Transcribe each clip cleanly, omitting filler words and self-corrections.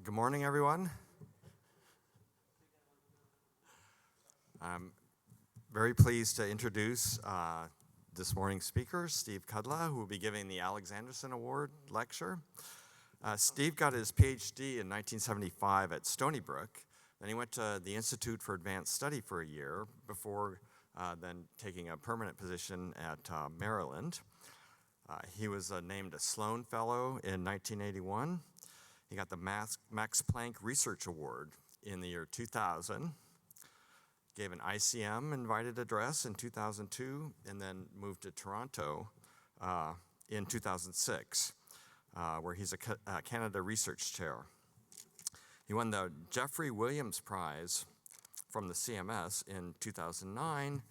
Good morning, everyone. I'm very pleased to introduce this morning's speaker, Steve Kudla, who will be giving the Alexanderson Award lecture. Steve got his PhD in 1975 at Stony Brook. Then he went to the Institute for Advanced Study for a year before then taking a permanent position at Maryland. He was named a Sloan Fellow in 1981. He got the Max Planck Research Award in the year 2000, gave an ICM invited address in 2002, and then moved to Toronto in 2006, where he's a Canada Research Chair. He won the Jeffrey Williams Prize from the CMS in 2009,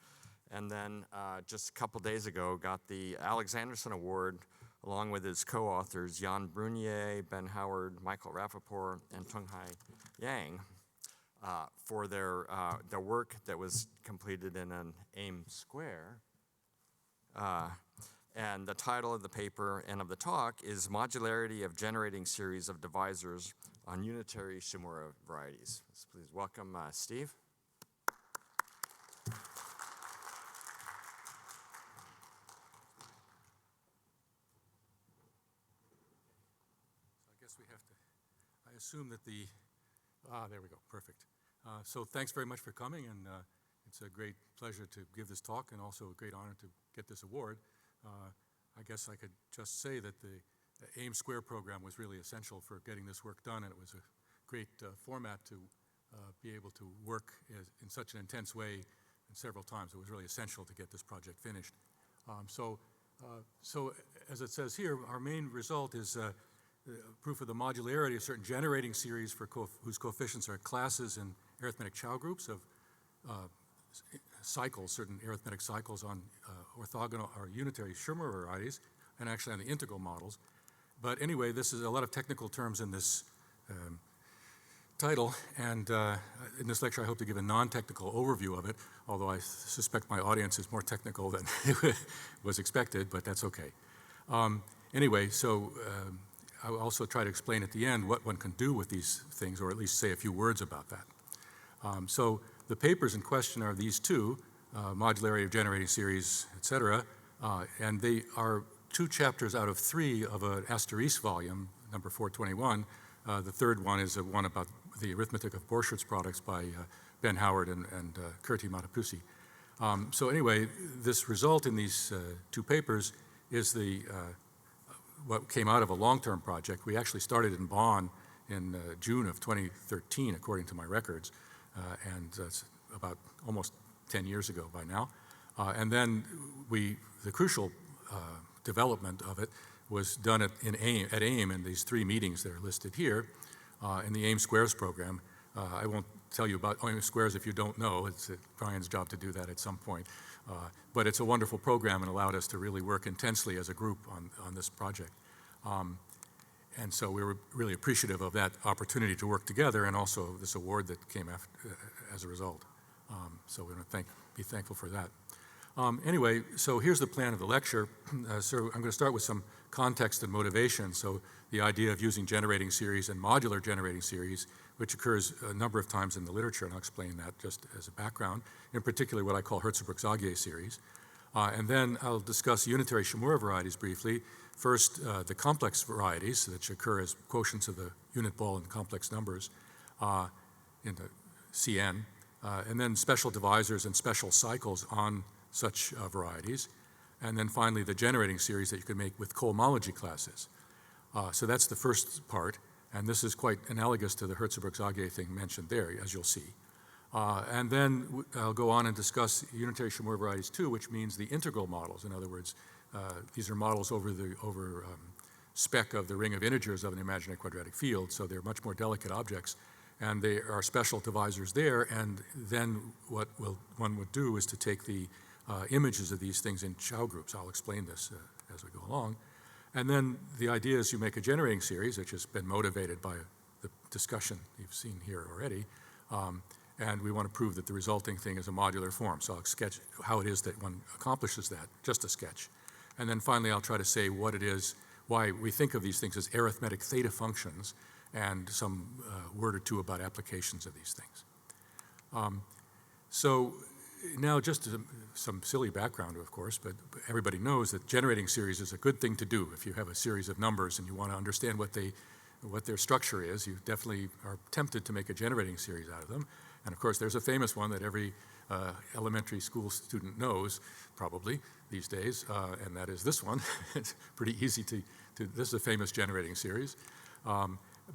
and then just a couple days ago got the Alexanderson Award along with his co-authors Jan Brunier, Ben Howard, Michael Rappaport, and Tunghai Yang for their work that was completed in an AIM square. And the title of the paper and of the talk is Modularity of Generating Series of Divisors on Unitary Shimura Varieties. So please welcome Steve. I assume that there we go, perfect. So thanks very much for coming, and it's a great pleasure to give this talk and also a great honor to get this award. I guess I could just say that the AIM Square program was really essential for getting this work done, and it was a great format to be able to work in such an intense way and several times. It was really essential to get this project finished. So as it says here, our main result is proof of the modularity of certain generating series for whose coefficients are classes in arithmetic Chow groups of cycles, certain arithmetic cycles on orthogonal or unitary Shimura varieties, and actually on the integral models. But anyway, this is a lot of technical terms in this title, and in this lecture I hope to give a non-technical overview of it, although I suspect my audience is more technical than was expected, but that's okay. Anyway, so I'll also try to explain at the end what one can do with these things, or at least say a few words about that. So the papers in question are these two, Modularity of Generating Series, etc., and they are 2 chapters out of 3 of an Asterisk volume, number 421. The third one is one about the arithmetic of Borchardt products by Ben Howard and Kurti Matapusi. So anyway, this result in these 2 papers is what came out of a long-term project. We actually started in Bonn in June of 2013, according to my records, and that's about almost 10 years ago by now. And then the crucial development of it was done at AIM in these 3 meetings that are listed here in the AIM Squares program. I won't tell you about AIM Squares if you don't know. It's Brian's job to do that at some point. But it's a wonderful program and allowed us to really work intensely as a group on this project. And so we were really appreciative of that opportunity to work together, and also this award that came as a result. So we want to be thankful for that. Anyway, so here's the plan of the lecture. So I'm going to start with some context and motivation. So the idea of using generating series and modular generating series, which occurs a number of times in the literature, and I'll explain that just as a background, in particular what I call Hertzsprung-Augier series. And then I'll discuss unitary Shimura varieties briefly. First, the complex varieties, which occur as quotients of the unit ball in complex numbers in the CN, and then special divisors and special cycles on such varieties, and then finally the generating series that you can make with cohomology classes. So that's the first part, and this is quite analogous to the Hertzsprung-Augier thing mentioned there, as you'll see. And then I'll go on and discuss unitary Shimura varieties too, which means the integral models. In other words, these are models over spec of the ring of integers of an imaginary quadratic field, so they're much more delicate objects, and they are special divisors there. And then what one would do is to take the images of these things in Chow groups. I'll explain this as we go along. And then the idea is you make a generating series, which has been motivated by the discussion you've seen here already. And we want to prove that the resulting thing is a modular form. So I'll sketch how it is that one accomplishes that, just a sketch. And then finally, I'll try to say what it is, why we think of these things as arithmetic theta functions, and some word or two about applications of these things. So now just some silly background, of course, but everybody knows that generating series is a good thing to do. If you have a series of numbers and you want to understand what their structure is, you definitely are tempted to make a generating series out of them. And of course, there's a famous one that every elementary school student knows, probably, these days, and that is this one. It's pretty easy to this is a famous generating series.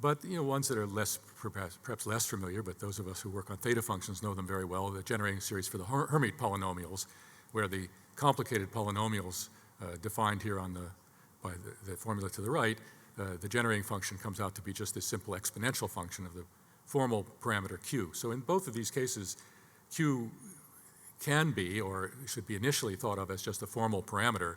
But ones that are perhaps less familiar, but those of us who work on theta functions know them very well, the generating series for the Hermite polynomials, where the complicated polynomials defined here by the formula to the right, the generating function comes out to be just this simple exponential function of the formal parameter q. So in both of these cases, q can be, or should be initially thought of as just a formal parameter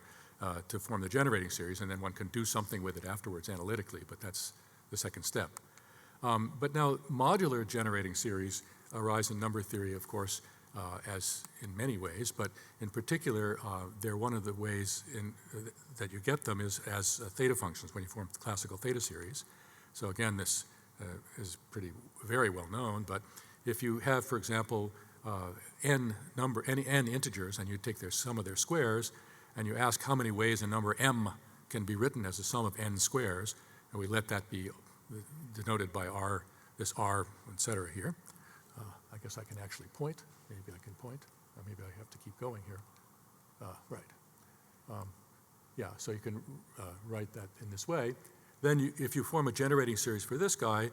to form the generating series, and then one can do something with it afterwards analytically, but that's the second step. But now modular generating series arise in number theory, of course, as in many ways, but in particular, they're one of the ways that you get them is as theta functions when you form classical theta series. So again, this is very well known, but if you have, for example, n integers, and you take their sum of their squares, and you ask how many ways a number m can be written as a sum of n squares, and we let that be denoted by r, this r, etc. here. I guess I can actually point. Maybe I can point, or maybe I have to keep going here. Right. Yeah, so you can write that in this way. Then if you form a generating series for this guy,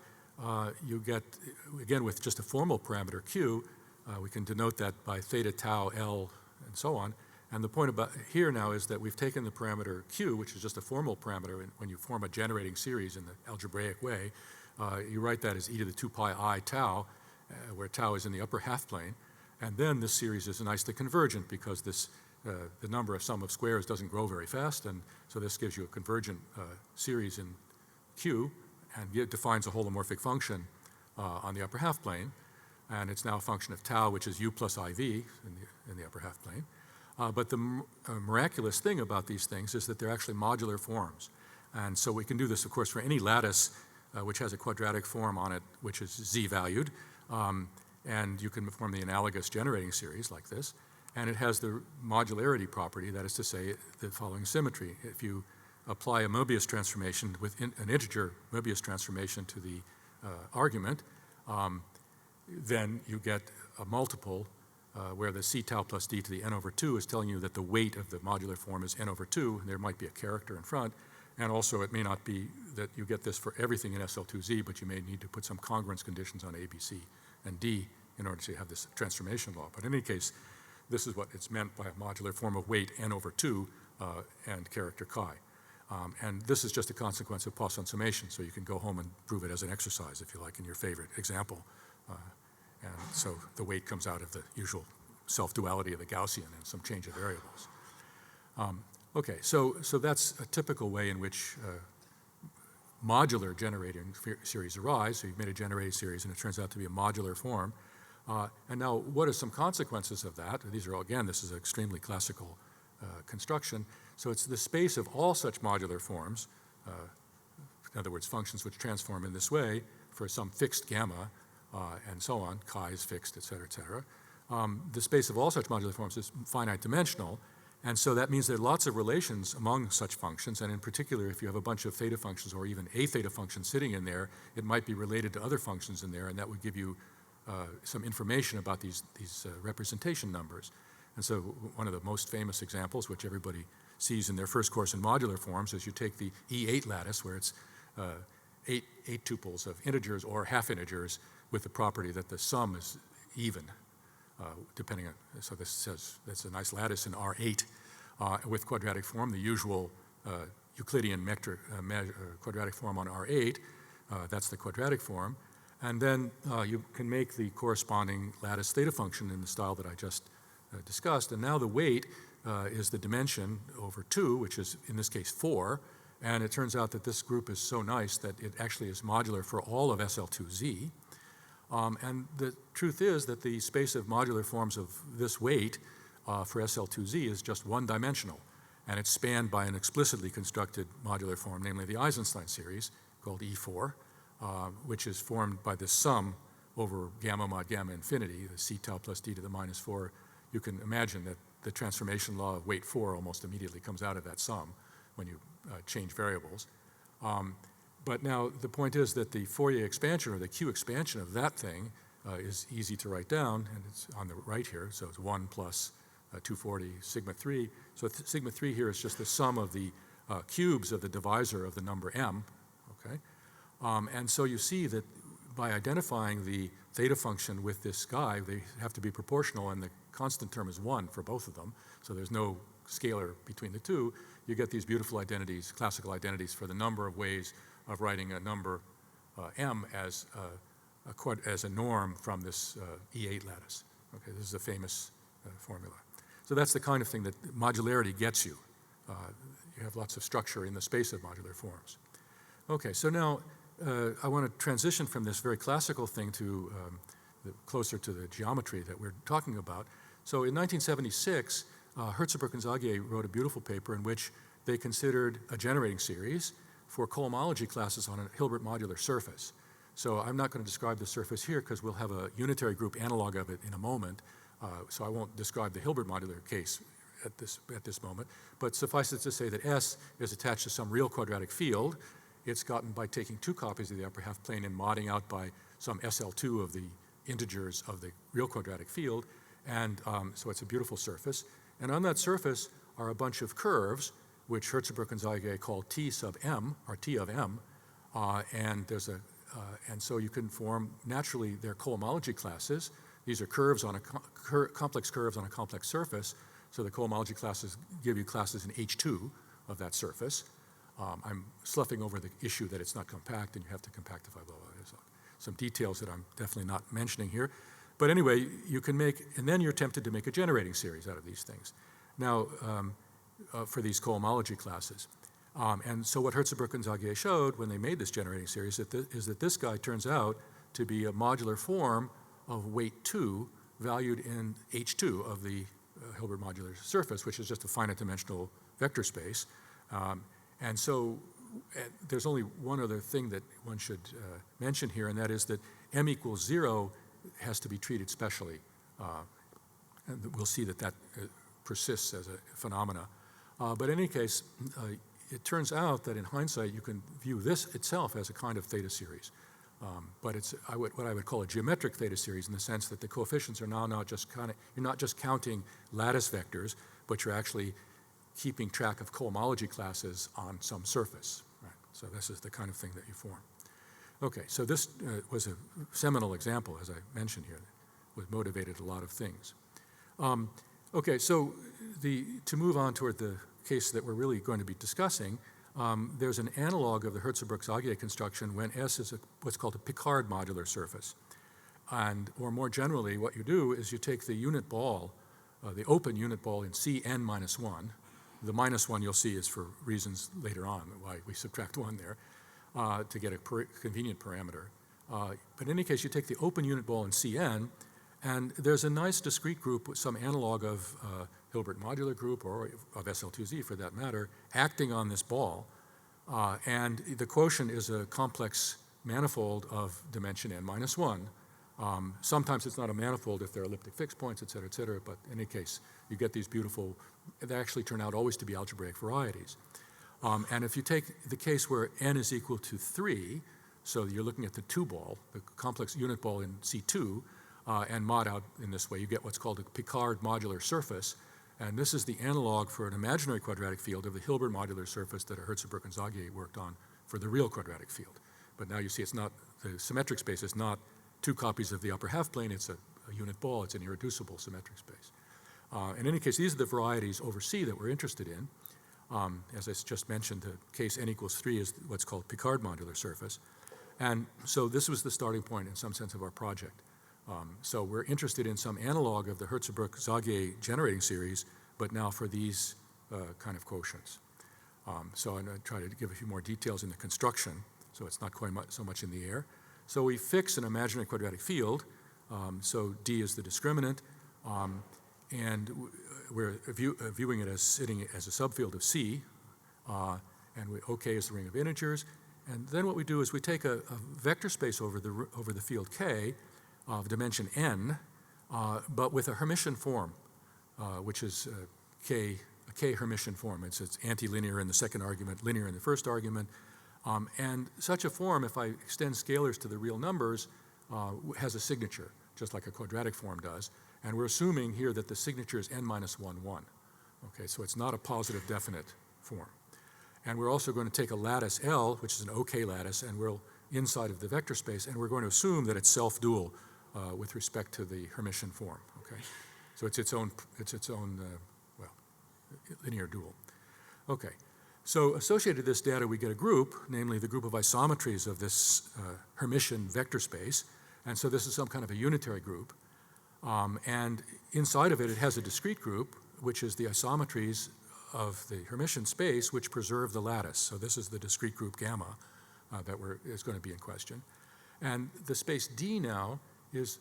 you get, again, with just a formal parameter q, we can denote that by theta, tau, L, and so on. And the point about here now is that we've taken the parameter q, which is just a formal parameter, and when you form a generating series in the algebraic way, you write that as e to the 2 pi I tau, where tau is in the upper half plane. And then this series is nicely convergent because the number of sum of squares doesn't grow very fast, and so this gives you a convergent series in q, and it defines a holomorphic function on the upper half plane. And it's now a function of tau, which is u plus iv in the upper half plane. But the miraculous thing about these things is that they're actually modular forms. And so we can do this, of course, for any lattice which has a quadratic form on it, which is z-valued. And you can form the analogous generating series like this. And it has the modularity property, that is to say, the following symmetry. If you apply a Mobius transformation with an integer Mobius transformation to the argument, then you get a multiple where the c tau plus d to the n over 2 is telling you that the weight of the modular form is n over 2, and there might be a character in front. And also it may not be that you get this for everything in SL2Z, but you may need to put some congruence conditions on A, B, C, and D in order to have this transformation law. But in any case, this is what it's meant by a modular form of weight n over 2 and character chi. And this is just a consequence of Poisson summation, so you can go home and prove it as an exercise, if you like, in your favorite example. And so the weight comes out of the usual self-duality of the Gaussian and some change of variables. Okay, so that's a typical way in which modular generating series arise. So you've made a generating series, and it turns out to be a modular form. And now, what are some consequences of that? These are all, again, this is an extremely classical construction. So it's the space of all such modular forms, in other words, functions which transform in this way for some fixed gamma, and so on, chi is fixed, et cetera, et cetera. The space of all such modular forms is finite dimensional, and so that means there are lots of relations among such functions, and in particular, if you have a bunch of theta functions or even a theta function sitting in there, it might be related to other functions in there, and that would give you some information about these representation numbers. And so one of the most famous examples, which everybody sees in their first course in modular forms, is you take the E8 lattice, where it's eight tuples of integers or half integers with the property that the sum is even, depending on, so this says that's a nice lattice in R8 with quadratic form, the usual Euclidean quadratic form on R8, that's the quadratic form. And then you can make the corresponding lattice theta function in the style that I just discussed. And now the weight is the dimension over 2, which is in this case 4. And it turns out that this group is so nice that it actually is modular for all of SL2Z. And the truth is that the space of modular forms of this weight for SL2Z is just one-dimensional. And it's spanned by an explicitly constructed modular form, namely the Eisenstein series, called E4. which is formed by the sum over gamma mod gamma infinity, the c tau plus d to the minus 4. You can imagine that the transformation law of weight 4 almost immediately comes out of that sum when you change variables. But now the point is that the Fourier expansion, or the Q expansion of that thing, is easy to write down, and it's on the right here. So it's 1 plus 240 sigma 3. So sigma 3 here is just the sum of the cubes of the divisor of the number m, okay? And so you see that by identifying the theta function with this guy, they have to be proportional, and the constant term is 1 for both of them, so there's no scalar between the two. You get these beautiful identities, classical identities, for the number of ways of writing a number m as a norm from this E8 lattice. Okay, this is a famous formula. So that's the kind of thing that modularity gets you. You have lots of structure in the space of modular forms. Okay, so now I want to transition from this very classical thing to closer to the geometry that we're talking about. So in 1976, Hertzebruch and Zagier wrote a beautiful paper in which they considered a generating series for cohomology classes on a Hilbert modular surface. So I'm not going to describe the surface here because we'll have a unitary group analog of it in a moment. So I won't describe the Hilbert modular case at this moment. But suffice it to say that S is attached to some real quadratic field. It's gotten by taking 2 copies of the upper half plane and modding out by some SL2 of the integers of the real quadratic field. And so it's a beautiful surface. And on that surface are a bunch of curves, which Hertzebruch and Zagier call T sub m, or T of m. And so you can form, naturally, they're cohomology classes. These are curves on complex curves on a complex surface. So the cohomology classes give you classes in H2 of that surface. I'm sloughing over the issue that it's not compact and you have to compactify, blah, blah. There's some details that I'm definitely not mentioning here. But anyway, you can make, and then you're tempted to make a generating series out of these things. Now, for these cohomology classes. And so what Hertzebruch and Zagier showed when they made this generating series is that this guy turns out to be a modular form of weight 2 valued in H2 of the Hilbert modular surface, which is just a finite dimensional vector space. And so there's only one other thing that one should mention here, and that is that m equals 0 has to be treated specially. And we'll see that that persists as a phenomena. But in any case, it turns out that in hindsight, you can view this itself as a kind of theta series. But it's what I would call a geometric theta series, in the sense that the coefficients are now not just you're not just counting lattice vectors, but you're actually keeping track of cohomology classes on some surface. Right? So this is the kind of thing that you form. Okay, so this was a seminal example, as I mentioned here, that motivated a lot of things. Okay, so to move on toward the case that we're really going to be discussing, there's an analog of the Hertzebruch-Zagier construction when S is what's called a Picard modular surface. Or more generally, what you do is you take the unit ball, the open unit ball in Cn minus 1. The minus 1 you'll see is for reasons later on, why we subtract 1 there, to get a convenient parameter. But in any case, you take the open unit ball in Cn, and there's a nice discrete group with some analog of Hilbert modular group, or of SL2Z for that matter, acting on this ball. And the quotient is a complex manifold of dimension n minus 1. Sometimes it's not a manifold if there are elliptic fixed points, et cetera, but in any case, you get these beautiful, they actually turn out always to be algebraic varieties. And if you take the case where n is equal to 3, so you're looking at the 2 ball, the complex unit ball in C2, and mod out in this way, you get what's called a Picard modular surface. And this is the analog for an imaginary quadratic field of the Hilbert modular surface that Hertzebruch and Zagier worked on for the real quadratic field. But now you see it's not, the symmetric space is not 2 copies of the upper half plane, it's a unit ball, it's an irreducible symmetric space. In any case, these are the varieties over C that we're interested in. As I just mentioned, the case n equals 3 is what's called Picard modular surface. And so this was the starting point in some sense of our project. So we're interested in some analog of the Hertzebruch-Zagier generating series, but now for these kind of quotients. So I'm going to try to give a few more details in the construction, so it's not quite so much in the air. So we fix an imaginary quadratic field. So D is the discriminant, and we're viewing it as sitting as a subfield of C, and OK is the ring of integers. And then what we do is we take a vector space over the field K of dimension n, but with a Hermitian form, which is a K Hermitian form. It's antilinear in the second argument, linear in the first argument. And such a form, if I extend scalars to the real numbers, has a signature, just like a quadratic form does. And we're assuming here that the signature is n minus 1, 1. Okay, so it's not a positive definite form. And we're also going to take a lattice L, which is an OK lattice, and we'll inside of the vector space, and we're going to assume that it's self-dual with respect to the Hermitian form. Okay, so it's its own linear dual. Okay, so associated with this data, we get a group, namely the group of isometries of this Hermitian vector space, and so this is some kind of a unitary group. And inside of it, it has a discrete group, which is the isometries of the Hermitian space, which preserve the lattice. So this is the discrete group gamma that is going to be in question. And the space D now is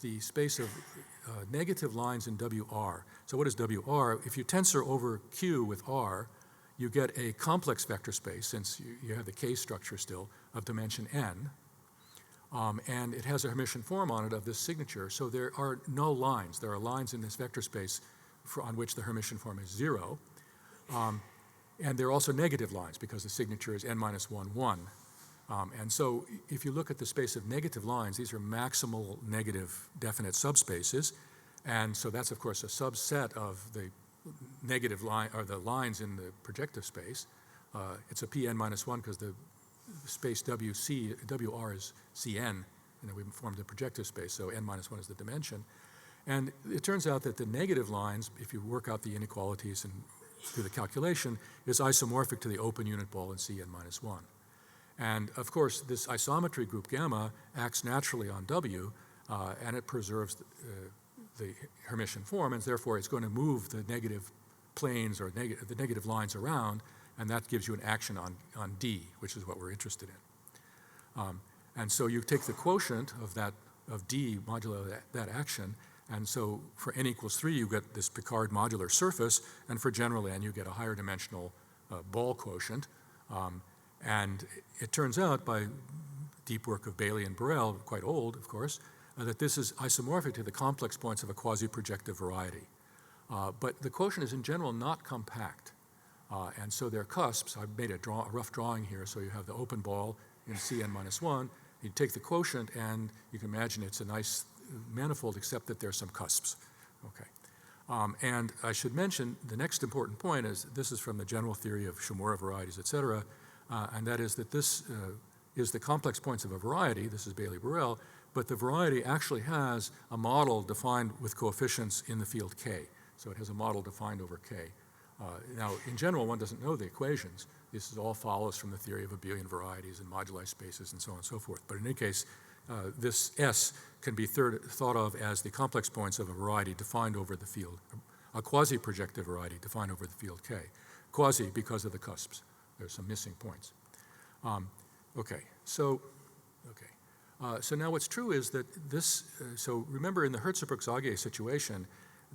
the space of negative lines in WR. So what is WR? If you tensor over Q with R, you get a complex vector space, since you have the K structure still, of dimension n. And it has a Hermitian form on it of this signature. So there are no lines. There are lines in this vector space on which the Hermitian form is 0. And there are also negative lines because the signature is n minus 1, 1. And so if you look at the space of negative lines, these are maximal negative definite subspaces. And so that's, of course, a subset of the negative line, or the lines in the projective space. It's a Pn minus 1 because the space WR is Cn, and we formed the projective space, so n minus 1 is the dimension. And it turns out that the negative lines, if you work out the inequalities and through the calculation, is isomorphic to the open unit ball in Cn minus 1. And of course, this isometry group gamma acts naturally on W, and it preserves the Hermitian form, and therefore it's going to move the negative planes or the negative lines around, and that gives you an action on D, which is what we're interested in. And so you take the quotient of D modulo that action, and so for n equals 3, you get this Picard modular surface, and for general n, you get a higher dimensional ball quotient. And it turns out, by deep work of Bailey and Borel, quite old, of course, that this is isomorphic to the complex points of a quasi-projective variety. But the quotient is, in general, not compact. And so they're cusps. I've made a rough drawing here, so you have the open ball in Cn minus 1. You take the quotient, and you can imagine it's a nice manifold, except that there's some cusps. Okay. And I should mention the next important point is this is from the general theory of Shimura varieties, et cetera, and that is that this is the complex points of a variety. This is Bailey-Borel, but the variety actually has a model defined with coefficients in the field K. So it has a model defined over K. Now, in general, one doesn't know the equations. This all follows from the theory of abelian varieties and moduli spaces and so on and so forth. But in any case, this S can be thought of as the complex points of a variety defined over the field, a quasi-projective variety defined over the field K. Quasi because of the cusps. There's some missing points. So now what's true is that this, so remember in the Hertzsprung-Auger situation,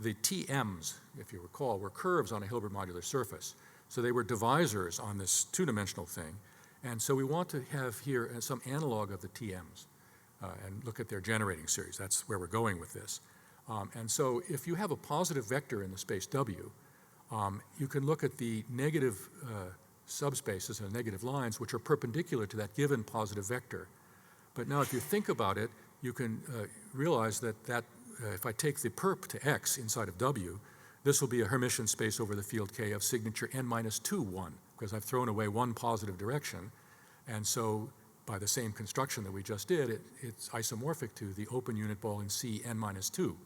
the TMs, if you recall, were curves on a Hilbert modular surface. So they were divisors on this two-dimensional thing. And so we want to have here some analog of the TMs and look at their generating series. That's where we're going with this. And so if you have a positive vector in the space W, you can look at the negative subspaces and negative lines which are perpendicular to that given positive vector. But now if you think about it, you can realize that if I take the perp to X inside of W, this will be a Hermitian space over the field K of signature n minus 2, 1, because I've thrown away one positive direction. And so by the same construction that we just did, it's isomorphic to the open unit ball in C n minus 2.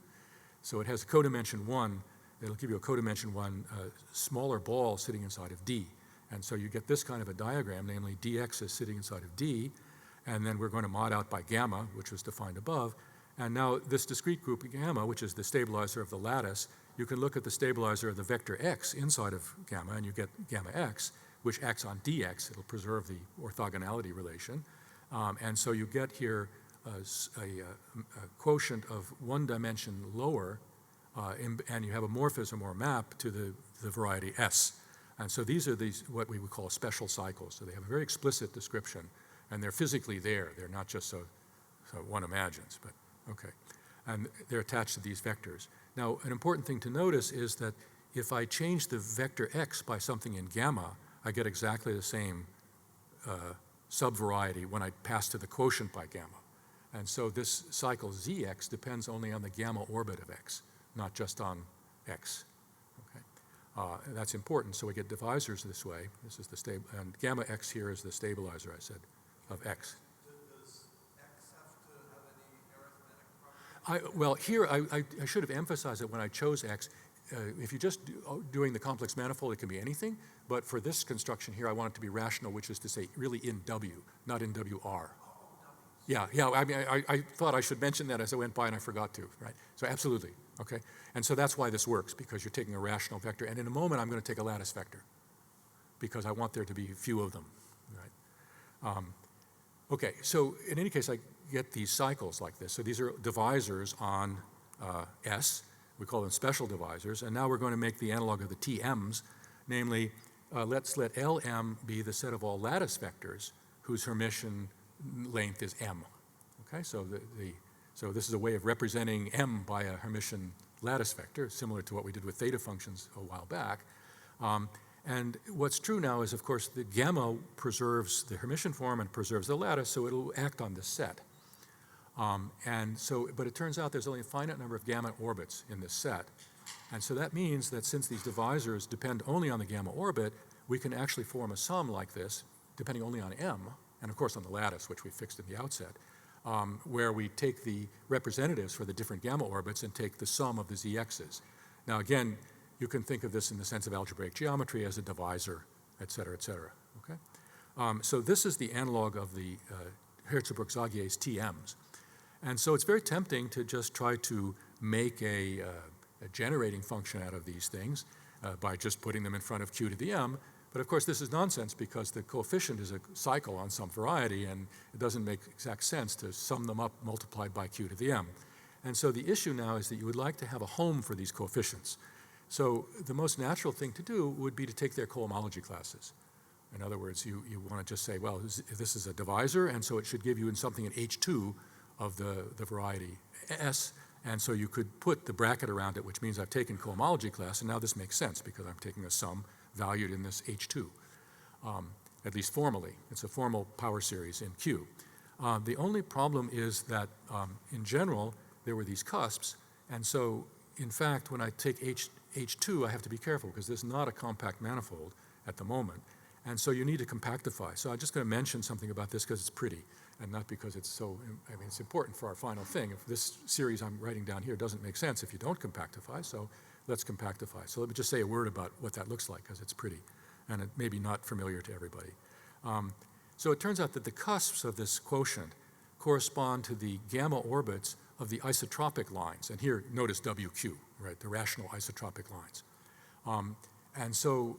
So it has a codimension 1. It'll give you a codimension 1 smaller ball sitting inside of D. And so you get this kind of a diagram, namely dx is sitting inside of D, and then we're going to mod out by gamma, which was defined above. And now this discrete group gamma, which is the stabilizer of the lattice, you can look at the stabilizer of the vector x inside of gamma, and you get gamma x, which acts on dx. It'll preserve the orthogonality relation. And so you get here a quotient of one dimension lower, and you have a morphism or map to the variety S. And so these are what we would call special cycles. So they have a very explicit description, and they're physically there. They're not just so one imagines, but okay. And they're attached to these vectors. Now, an important thing to notice is that if I change the vector x by something in gamma, I get exactly the same subvariety when I pass to the quotient by gamma. And so this cycle Zx depends only on the gamma orbit of x, not just on x. Okay? That's important, so we get divisors this way. This is the stable, and gamma x here is the stabilizer, I said, of x. Does x have to have any arithmetic property? Well, here I should have emphasized that when I chose x, if you're just doing the complex manifold, it can be anything. But for this construction here, I want it to be rational, which is to say really in W, not in WR. Yeah, I mean, I thought I should mention that as I went by and I forgot to, right? So absolutely, okay? And so that's why this works, because you're taking a rational vector. And in a moment, I'm going to take a lattice vector because I want there to be few of them, right? Okay, so in any case, I get these cycles like this. So these are divisors on S. We call them special divisors. And now we're going to make the analog of the TMs, namely, let's let Lm be the set of all lattice vectors whose Hermitian length is m. Okay, so so this is a way of representing m by a Hermitian lattice vector, similar to what we did with theta functions a while back. And what's true now is, of course, the gamma preserves the Hermitian form and preserves the lattice, so it'll act on the set. But it turns out there's only a finite number of gamma orbits in this set. And so that means that since these divisors depend only on the gamma orbit, we can actually form a sum like this, depending only on m, and of course on the lattice, which we fixed in the outset, where we take the representatives for the different gamma orbits and take the sum of the zx's. Now again, you can think of this in the sense of algebraic geometry as a divisor, et cetera, okay? So this is the analog of the Herzberg-Zagiers TMs. And so it's very tempting to just try to make a generating function out of these things by just putting them in front of q to the m. But of course, this is nonsense because the coefficient is a cycle on some variety, and it doesn't make exact sense to sum them up multiplied by q to the m. And so the issue now is that you would like to have a home for these coefficients. So the most natural thing to do would be to take their cohomology classes. In other words, you want to just say, well, this is a divisor, and so it should give you in something in H2 of the variety S, and so you could put the bracket around it, which means I've taken cohomology class, and now this makes sense because I'm taking a sum valued in this H2, at least formally. It's a formal power series in Q. The only problem is that in general, there were these cusps, and so in fact, when I take H2, I have to be careful because this is not a compact manifold at the moment, and so you need to compactify. So I'm just going to mention something about this because it's pretty and not because it's so, I mean, it's important for our final thing. If this series I'm writing down here doesn't make sense if you don't compactify, so let's compactify. So let me just say a word about what that looks like because it's pretty and it may be not familiar to everybody. So it turns out that the cusps of this quotient correspond to the gamma orbits of the isotropic lines. And here, notice WQ, right, the rational isotropic lines. And so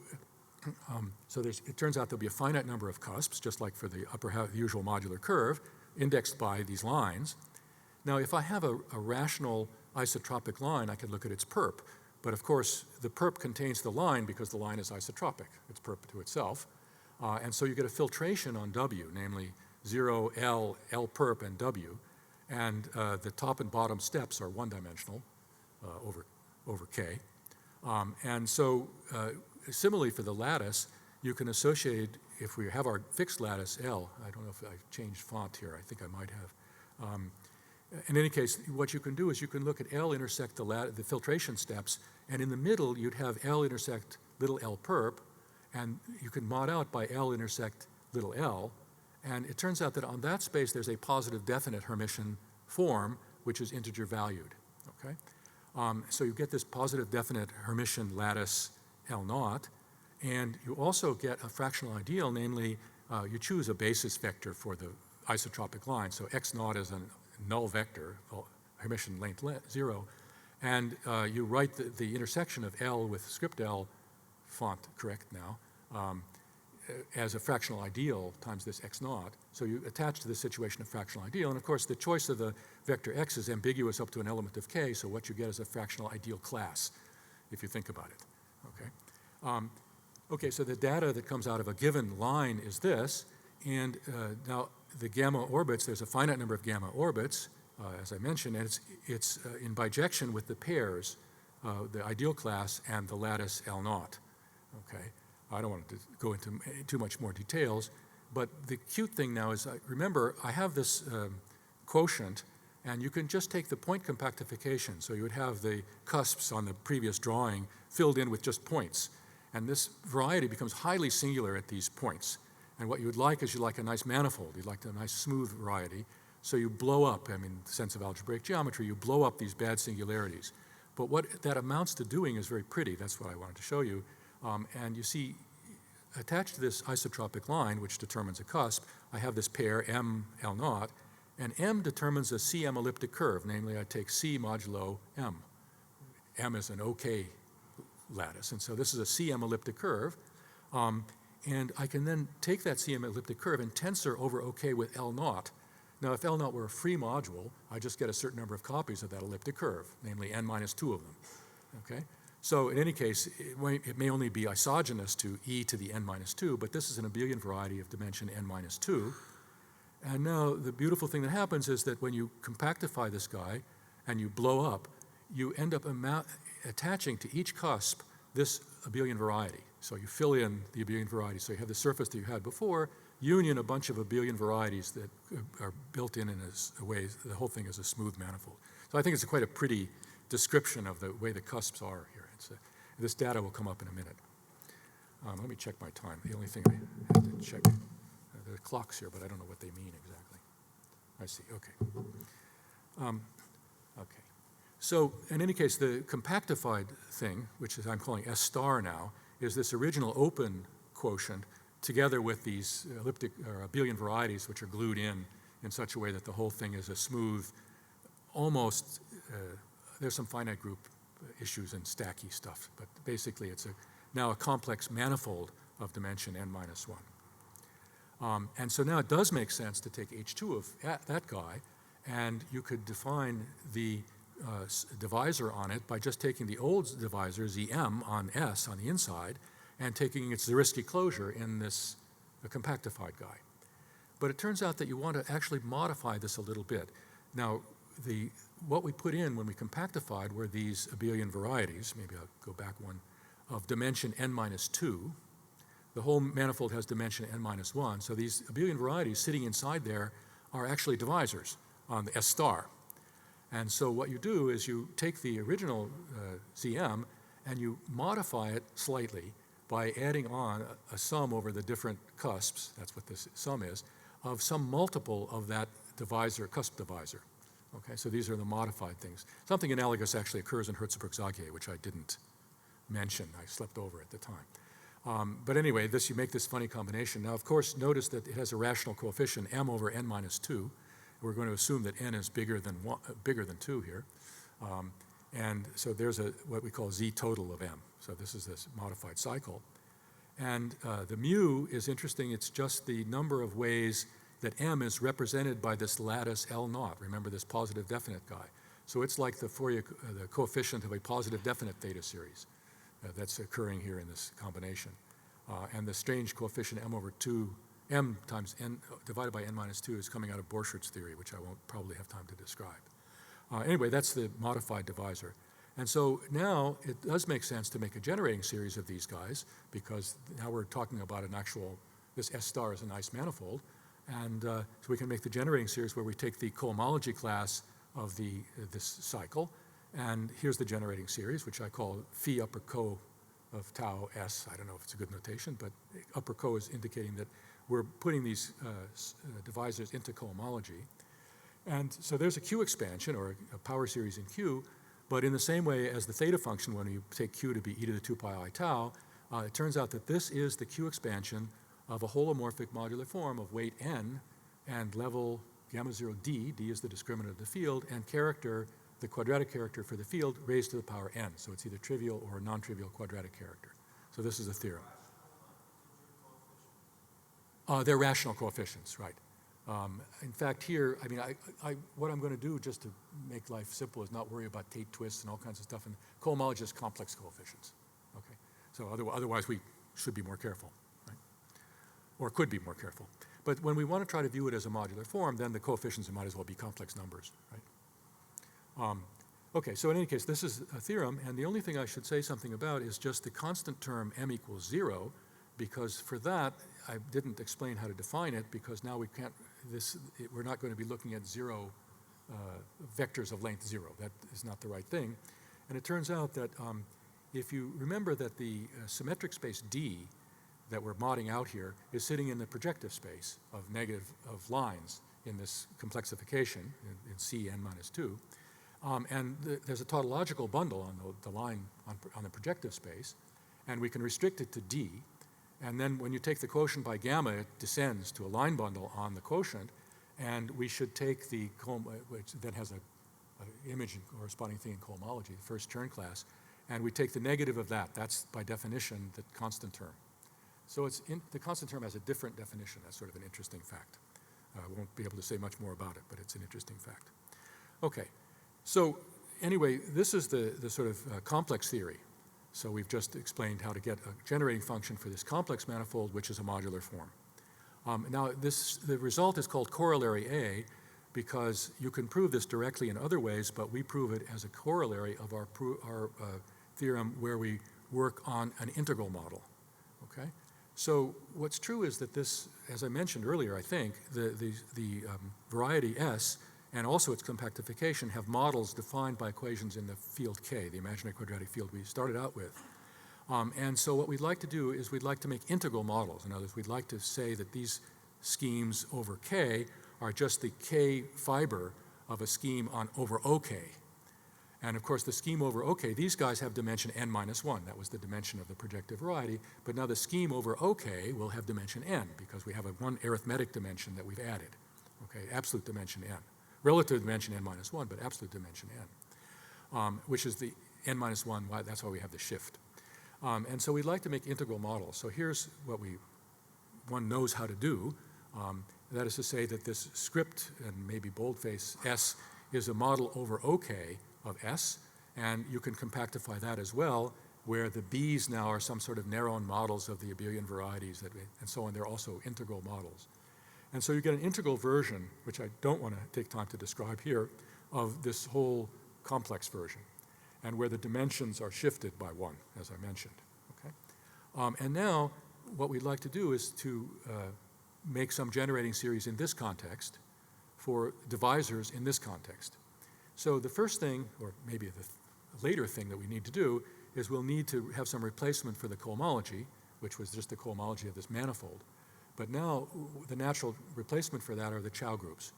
it turns out there'll be a finite number of cusps, just like for the upper half, the usual modular curve, indexed by these lines. Now, if I have a rational isotropic line, I can look at its perp. But of course, the perp contains the line because the line is isotropic. It's perp to itself. And so you get a filtration on W, namely 0, L, L perp, and W. And the top and bottom steps are one-dimensional over K. And so similarly for the lattice, you can associate, if we have our fixed lattice L, I don't know if I've changed font here, I think I might have. In any case, what you can do is you can look at L intersect the filtration steps, and in the middle you'd have L intersect little l perp, and you can mod out by L intersect little l, and it turns out that on that space there's a positive definite Hermitian form, which is integer valued, okay? So you get this positive definite Hermitian lattice L naught, and you also get a fractional ideal, namely you choose a basis vector for the isotropic line. So x naught is a null vector, Hermitian length 0, and you write the intersection of L with script L, font correct now, as a fractional ideal times this x naught. So you attach to the situation a fractional ideal, and of course the choice of the vector x is ambiguous up to an element of k, so what you get is a fractional ideal class, if you think about it, okay? Okay, so the data that comes out of a given line is this, and now the gamma orbits, there's a finite number of gamma orbits, as I mentioned, and it's in bijection with the pairs, the ideal class and the lattice L naught. Okay, I don't want to go into too much more details, but the cute thing now is, remember, I have this quotient, and you can just take the point compactification. So you would have the cusps on the previous drawing filled in with just points. And this variety becomes highly singular at these points. And what you would like is you'd like a nice manifold. You'd like a nice smooth variety. So you blow up, I mean, in the sense of algebraic geometry, you blow up these bad singularities. But what that amounts to doing is very pretty. That's what I wanted to show you. And you see, attached to this isotropic line, which determines a cusp, I have this pair M L naught, and M determines a CM elliptic curve. Namely, I take C modulo M. M is an OK lattice, and so this is a CM elliptic curve. And I can then take that CM elliptic curve and tensor over OK with L naught. Now, if L naught were a free module, I just get a certain number of copies of that elliptic curve, namely n minus 2 of them. Okay? So in any case, it may only be isogenous to e to the n minus 2, but this is an abelian variety of dimension n minus 2. And now the beautiful thing that happens is that when you compactify this guy and you blow up, you end up attaching to each cusp this abelian variety. So you fill in the abelian variety. So you have the surface that you had before, union a bunch of abelian varieties that are built in a way, the whole thing is a smooth manifold. So I think it's quite a pretty description of the way the cusps are here. This data will come up in a minute. Let me check my time. The only thing I have to check, the clock's here, but I don't know what they mean exactly. I see, okay. Okay. So in any case, the compactified thing, which is I'm calling S star now, is this original open quotient together with these elliptic or abelian varieties which are glued in such a way that the whole thing is a smooth, almost, there's some finite group issues and stacky stuff, but basically it's now a complex manifold of dimension n minus 1. And so now it does make sense to take H2 of that guy, and you could define the divisor on it by just taking the old divisor, Zm, on S on the inside, and taking its Zariski closure in this compactified guy. But it turns out that you want to actually modify this a little bit. Now, what we put in when we compactified were these abelian varieties, maybe I'll go back one, of dimension n minus 2. The whole manifold has dimension n minus 1, so these abelian varieties sitting inside there are actually divisors on the S star. And so what you do is you take the original Zm and you modify it slightly by adding on a sum over the different cusps, that's what this sum is, of some multiple of that divisor, cusp divisor. Okay, so these are the modified things. Something analogous actually occurs in Hertzsprung-Zagier, which I didn't mention. I slept over at the time. But anyway, you make this funny combination. Now, of course, notice that it has a rational coefficient, m over n minus 2. We're going to assume that n is bigger than 2 here. And so there's what we call z total of m. So this is this modified cycle. And the mu is interesting. It's just the number of ways that m is represented by this lattice L naught. Remember this positive definite guy. So it's like the coefficient of a positive definite theta series that's occurring here in this combination. And the strange coefficient m over 2, m times n divided by n minus 2 is coming out of Borchards' theory, which I won't probably have time to describe. Anyway, that's the modified divisor. And so now it does make sense to make a generating series of these guys, because now we're talking about this S star is a nice manifold. And so we can make the generating series where we take the cohomology class of this cycle, and here's the generating series, which I call phi upper co of tau s. I don't know if it's a good notation, but upper co is indicating that we're putting these divisors into cohomology. And so there's a Q expansion, or a power series in Q, but in the same way as the theta function, when you take Q to be e to the 2 pi I tau, it turns out that this is the Q expansion of a holomorphic modular form of weight n and level gamma 0 d, d is the discriminant of the field, and character, the quadratic character for the field, raised to the power n. So it's either trivial or non-trivial quadratic character. So this is a theorem. They're rational coefficients, right. In fact, here, I mean, what I'm going to do just to make life simple is not worry about Tate twists and all kinds of stuff, and cohomology is complex coefficients. Okay, so otherwise we should be more careful, right? Or could be more careful. But when we want to try to view it as a modular form, then the coefficients might as well be complex numbers, right? Okay, so in any case, this is a theorem, and the only thing I should say something about is just the constant term m equals 0, because for that, I didn't explain how to define it, because now we can't, we're not going to be looking at zero vectors of length 0. That is not the right thing. And it turns out that if you remember that the symmetric space D that we're modding out here is sitting in the projective space of lines in this complexification in Cn minus 2. And there's a tautological bundle on the line on the projective space, and we can restrict it to D. And then when you take the quotient by gamma, it descends to a line bundle on the quotient, and we should take the, which then has an image and corresponding thing in cohomology, the first Chern class, and we take the negative of that. That's by definition the constant term. So the constant term has a different definition. That's sort of an interesting fact. I won't be able to say much more about it, but it's an interesting fact. Okay, so anyway, this is the sort of complex theory. So we've just explained how to get a generating function for this complex manifold, which is a modular form. Now, the result is called corollary A because you can prove this directly in other ways, but we prove it as a corollary of our theorem where we work on an integral model, okay? So what's true is that this, as I mentioned earlier, I think, the variety S and also its compactification have models defined by equations in the field K, the imaginary quadratic field we started out with. And so what we'd like to do is we'd like to make integral models. In other words, we'd like to say that these schemes over K are just the K fiber of a scheme over OK. And of course, the scheme over OK, these guys have dimension n minus 1. That was the dimension of the projective variety. But now the scheme over OK will have dimension n because we have one arithmetic dimension that we've added, okay, absolute dimension n. Relative dimension n minus 1, but absolute dimension n, which is the n minus 1, that's why we have the shift. And so we'd like to make integral models. So here's what one knows how to do. That is to say that this script and maybe boldface S is a model over OK of S, and you can compactify that as well, where the B's now are some sort of Néron models of the abelian varieties, and so on. They're also integral models. And so you get an integral version, which I don't want to take time to describe here, of this whole complex version, and where the dimensions are shifted by 1, as I mentioned. Okay? And now what we'd like to do is to make some generating series in this context for divisors in this context. So the first thing, or maybe the later thing that we need to do, is we'll need to have some replacement for the cohomology, which was just the cohomology of this manifold. But now the natural replacement for that are the Chow groups.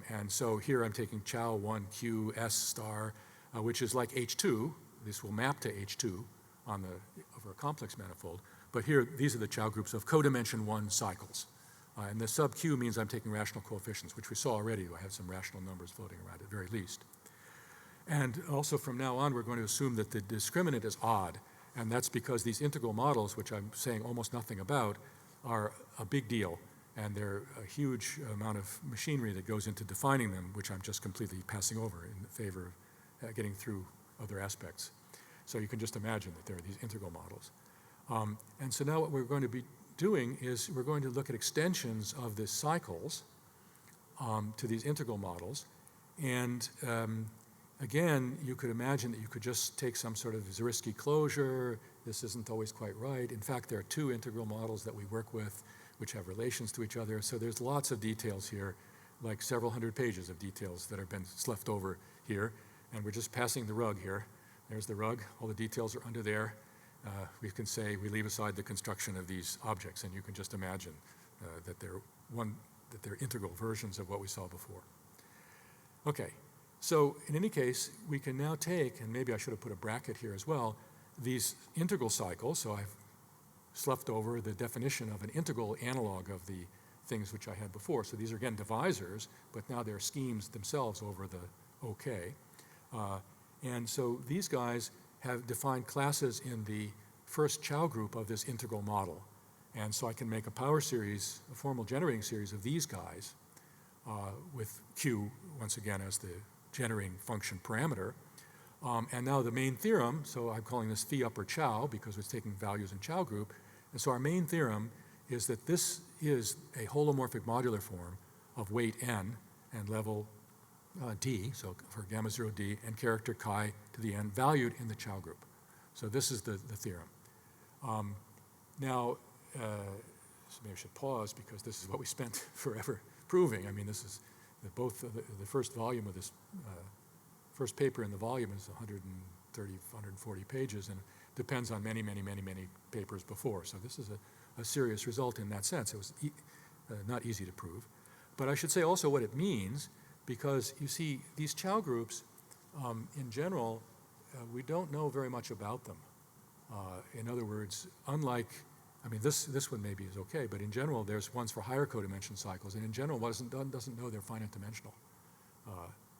And so here I'm taking Chow 1 Q S star, which is like H2. This will map to H2 over a complex manifold. But here, these are the Chow groups of codimension 1 cycles. And the sub Q means I'm taking rational coefficients, which we saw already. I have some rational numbers floating around at the very least. And also from now on, we're going to assume that the discriminant is odd. And that's because these integral models, which I'm saying almost nothing about, are a big deal. And they're a huge amount of machinery that goes into defining them, which I'm just completely passing over in favor of getting through other aspects. So you can just imagine that there are these integral models. And so now what we're going to be doing is we're going to look at extensions of the cycles to these integral models. And again, you could imagine that you could just take some sort of Zariski closure. This isn't always quite right. In fact, there are 2 integral models that we work with which have relations to each other. So there's lots of details here, like several hundred pages of details that have been sloughed over here. And we're just passing the rug here. There's the rug. All the details are under there. We can say we leave aside the construction of these objects, and you can just imagine that they're integral versions of what we saw before. Okay, so in any case, we can now take, and maybe I should have put a bracket here as well, these integral cycles. So I've sloughed over the definition of an integral analog of the things which I had before. So these are again divisors, but now they're schemes themselves over the OK. And so these guys have defined classes in the first Chow group of this integral model. And so I can make a power series, a formal generating series of these guys with Q, once again, as the generating function parameter. And now the main theorem, so I'm calling this phi upper Chow because it's taking values in Chow group, And so our main theorem is that this is a holomorphic modular form of weight n and level d, so for gamma 0 d, and character chi to the n valued in the Chow group. So this is the theorem. Now, so maybe I should pause because this is what we spent forever proving. I mean, this is the first volume of this, first paper in the volume is 130, 140 pages, and depends on many, many, many, many papers before. So this is a serious result in that sense. It was not easy to prove. But I should say also what it means, because you see, these Chow groups, in general, we don't know very much about them. In other words, unlike, I mean, this one maybe is okay, but in general, there's ones for higher codimension cycles, and in general, what isn't done doesn't know they're finite dimensional.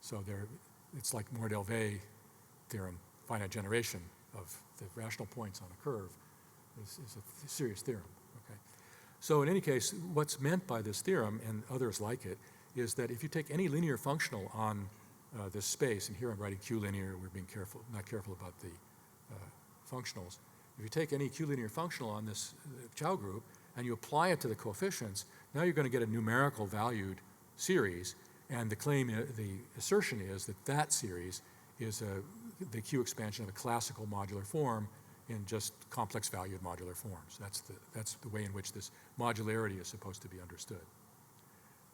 So it's like Moore-Delvey theorem, finite generation of the rational points on a curve is a serious theorem. Okay. So in any case, what's meant by this theorem, and others like it, is that if you take any linear functional on this space, and here I'm writing Q linear, we're being careful, not careful about the functionals. If you take any Q linear functional on this Chow group and you apply it to the coefficients, now you're going to get a numerical valued series, and the assertion is that that series is the Q expansion of a classical modular form in just complex valued modular forms. That's the way in which this modularity is supposed to be understood.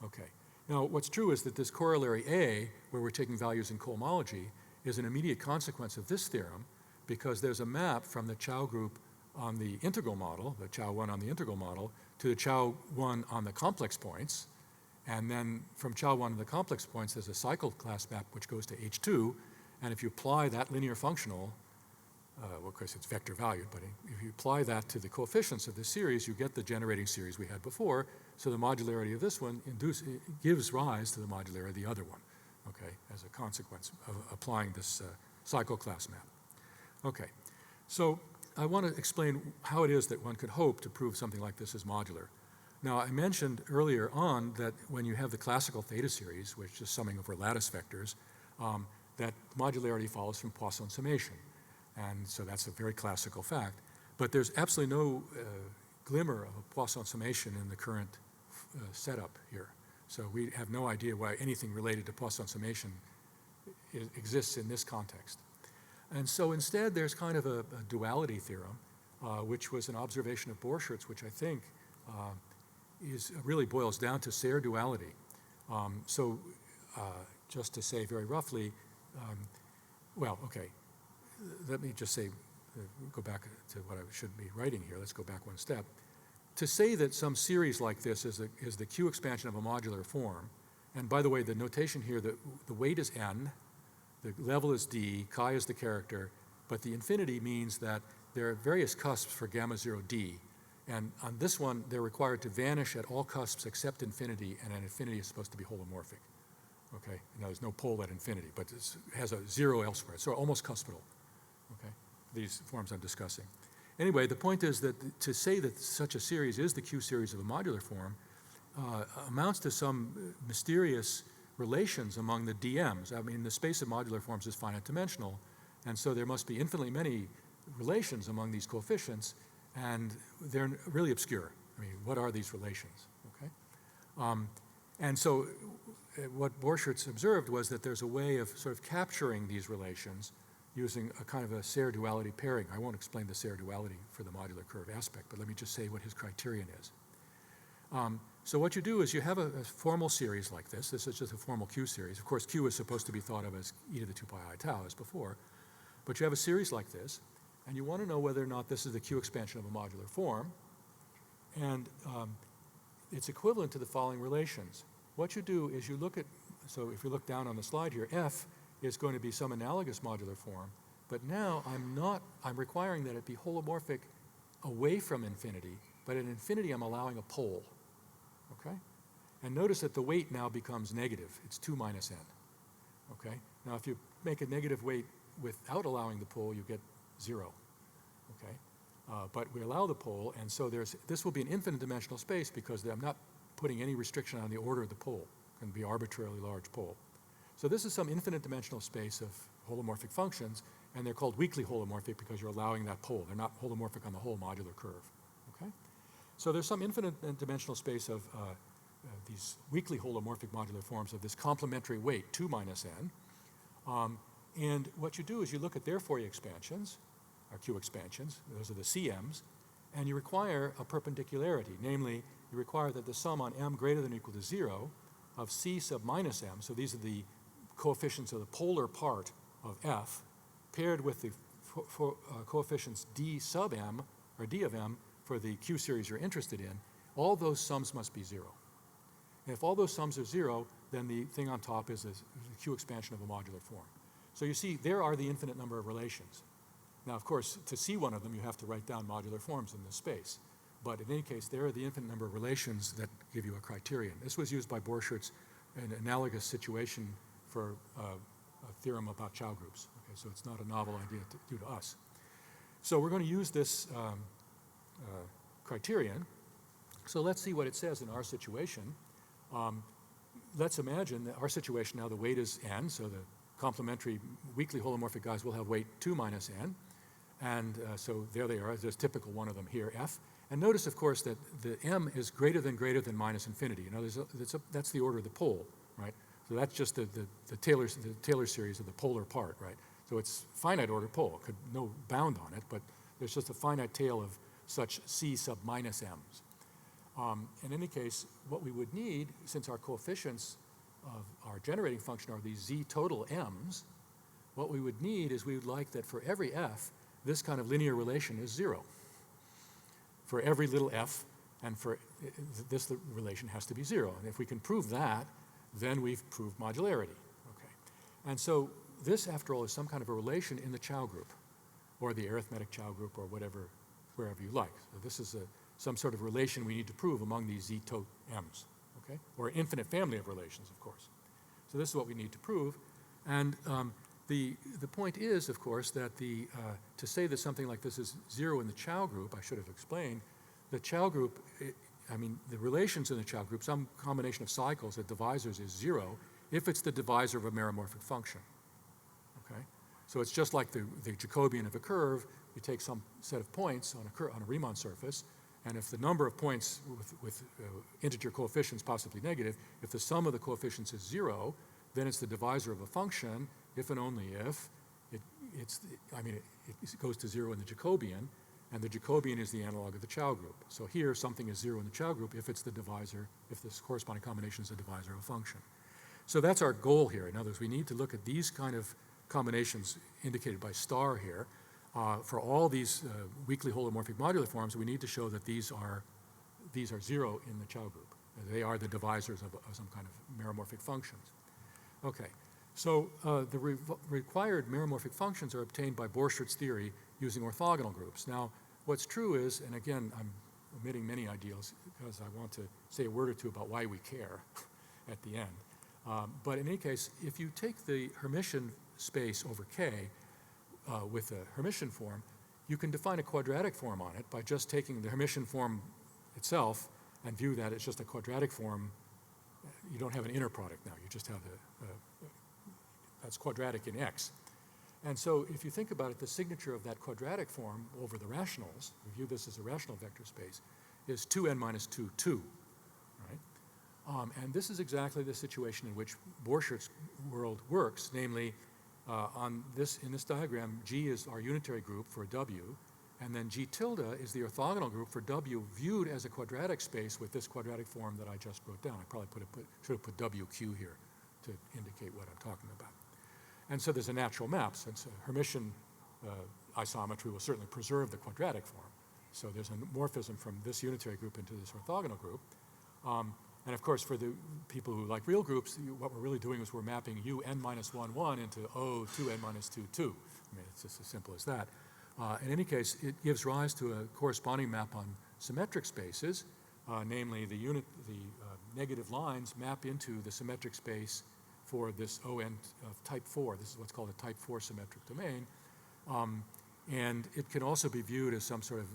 Okay. Now, what's true is that this corollary A, where we're taking values in cohomology, is an immediate consequence of this theorem, because there's a map from the Chow group on the integral model, the Chow 1 on the integral model, to the Chow 1 on the complex points. And then from Chow 1 to the complex points, there's a cycle class map which goes to H2. And if you apply that linear functional, well, of course it's vector valued, but if you apply that to the coefficients of this series, you get the generating series we had before. So the modularity of this one gives rise to the modularity of the other one, okay, as a consequence of applying this cycle class map. Okay, so I want to explain how it is that one could hope to prove something like this is modular. Now, I mentioned earlier on that when you have the classical theta series, which is summing over lattice vectors, that modularity follows from Poisson summation. And so that's a very classical fact. But there's absolutely no glimmer of a Poisson summation in the current setup here. So we have no idea why anything related to Poisson summation exists in this context. And so instead, there's kind of a duality theorem, which was an observation of Borchert's, which I think really boils down to Serre duality. Just to say very roughly, well, okay, let me just say, go back to what I should be writing here. Let's go back one step. To say that some series like this is the Q expansion of a modular form, and by the way, the notation here, the weight is n, the level is d, chi is the character, but the infinity means that there are various cusps for gamma 0 d, and on this one, they're required to vanish at all cusps except infinity, and an infinity is supposed to be holomorphic. Okay, now there's no pole at infinity, but it has a zero elsewhere, so almost cuspidal. Okay, these forms I'm discussing. Anyway, the point is that to say that such a series is the Q series of a modular form amounts to some mysterious relations among the DMs. I mean, the space of modular forms is finite dimensional, and so there must be infinitely many relations among these coefficients, and they're really obscure. I mean, what are these relations? Okay, and so what Borchert's observed was that there's a way of sort of capturing these relations using a kind of a Serre duality pairing. I won't explain the Serre duality for the modular curve aspect, but let me just say what his criterion is. So what you do is you have a formal series like this. This is just a formal Q series. Of course, Q is supposed to be thought of as e to the 2 pi I tau as before. But you have a series like this, and you want to know whether or not this is the Q expansion of a modular form. And it's equivalent to the following relations. What you do is you look at, so if you look down on the slide here, F is going to be some analogous modular form. But now I'm requiring that it be holomorphic away from infinity, but at infinity I'm allowing a pole. Okay? And notice that the weight now becomes negative. It's 2 minus n. Okay? Now if you make a negative weight without allowing the pole, you get 0. Okay? But we allow the pole, and so this will be an infinite dimensional space because I'm not putting any restriction on the order of the pole. It can be arbitrarily large pole. So this is some infinite dimensional space of holomorphic functions, and they're called weakly holomorphic because you're allowing that pole. They're not holomorphic on the whole modular curve. okay? So there's some infinite dimensional space of these weakly holomorphic modular forms of this complementary weight, 2 minus n. And what you do is you look at their Fourier expansions, or Q expansions, those are the CMs, and you require a perpendicularity, namely, you require that the sum on m greater than or equal to 0 of C sub minus m, so these are the coefficients of the polar part of F, paired with the coefficients D sub m, or D of m, for the Q series you're interested in, all those sums must be 0. And if all those sums are 0, then the thing on top is the Q expansion of a modular form. So you see, there are the infinite number of relations. Now, of course, to see one of them, you have to write down modular forms in this space. But in any case, there are the infinite number of relations that give you a criterion. This was used by Borcherdt in an analogous situation for a theorem about Chow groups. Okay, so it's not a novel idea due to us. So we're going to use this criterion. So let's see what it says in our situation. Let's imagine that our situation now, the weight is n, so the complementary weakly holomorphic guys will have weight 2 minus n. And so there they are. There's a typical one of them here, F. And notice, of course, that the m is greater than minus infinity. You know, that's the order of the pole, right? So that's just the Taylor series of the polar part, right? So it's finite order pole, no bound on it, but there's just a finite tail of such C sub minus m's. In any case, what we would need, since our coefficients of our generating function are these Z total m's, what we would need is we would like that for every f, this kind of linear relation is 0. For every little f, and for this relation has to be 0. And if we can prove that, then we've proved modularity. Okay. And so this, after all, is some kind of a relation in the Chow group, or the arithmetic Chow group, or whatever, wherever you like. So this is some sort of relation we need to prove among these Z tot m's, okay? Or an infinite family of relations, of course. So this is what we need to prove. And the point is, of course, that to say that something like this is 0 in the Chow group, I should have explained, the Chow group, the relations in the Chow group, some combination of cycles at divisors is 0 if it's the divisor of a meromorphic function, okay? So it's just like the Jacobian of a curve. You take some set of points on a Riemann surface, and if the number of points with integer coefficients, possibly negative, if the sum of the coefficients is 0, then it's the divisor of a function, if and only if it goes to 0 in the Jacobian, and the Jacobian is the analog of the Chow group. So here, something is 0 in the Chow group if it's the divisor, if this corresponding combination is the divisor of a function. So that's our goal here. In other words, we need to look at these kind of combinations indicated by star here. For all these weakly holomorphic modular forms, we need to show that these are 0 in the Chow group. They are the divisors of some kind of meromorphic functions. Okay, so the required meromorphic functions are obtained by Borcherdt's theory using orthogonal groups. Now, what's true is, and again, I'm omitting many ideals because I want to say a word or two about why we care at the end. But in any case, if you take the Hermitian space over K with a Hermitian form, you can define a quadratic form on it by just taking the Hermitian form itself and view that it's just a quadratic form. You don't have an inner product now. You just have that's quadratic in X. And so if you think about it, the signature of that quadratic form over the rationals, we view this as a rational vector space, is 2n minus 2, 2, right? And this is exactly the situation in which Borcherdt's world works, namely in this diagram, G is our unitary group for W, and then G tilde is the orthogonal group for W viewed as a quadratic space with this quadratic form that I just wrote down. I probably should have put WQ here to indicate what I'm talking about. And so there's a natural map, since Hermitian isometry will certainly preserve the quadratic form. So there's a morphism from this unitary group into this orthogonal group. And of course, for the people who like real groups, what we're really doing is we're mapping U n minus 1, 1 into O 2n minus 2, 2. I mean, it's just as simple as that. In any case, it gives rise to a corresponding map on symmetric spaces, namely the negative lines map into the symmetric space for this ON of type 4. This is what's called a type 4 symmetric domain. And it can also be viewed as some sort of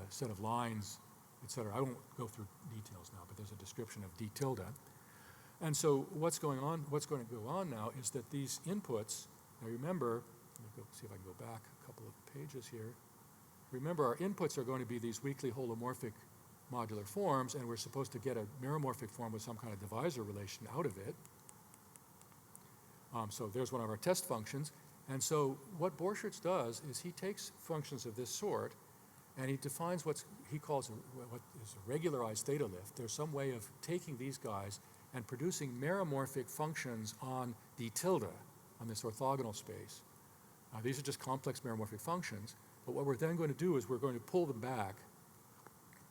set of lines, etc. I won't go through details now, but there's a description of D tilde. And so what's going to go on now is that these inputs, now remember, let me see if I can go back a couple of pages here. remember our inputs are going to be these weakly holomorphic modular forms, and we're supposed to get a meromorphic form with some kind of divisor relation out of it. So there's one of our test functions. And so what Borchertz does is he takes functions of this sort and he defines what he calls what is a regularized theta lift. There's some way of taking these guys and producing meromorphic functions on the tilde, on this orthogonal space. These are just complex meromorphic functions. But what we're then going to do is we're going to pull them back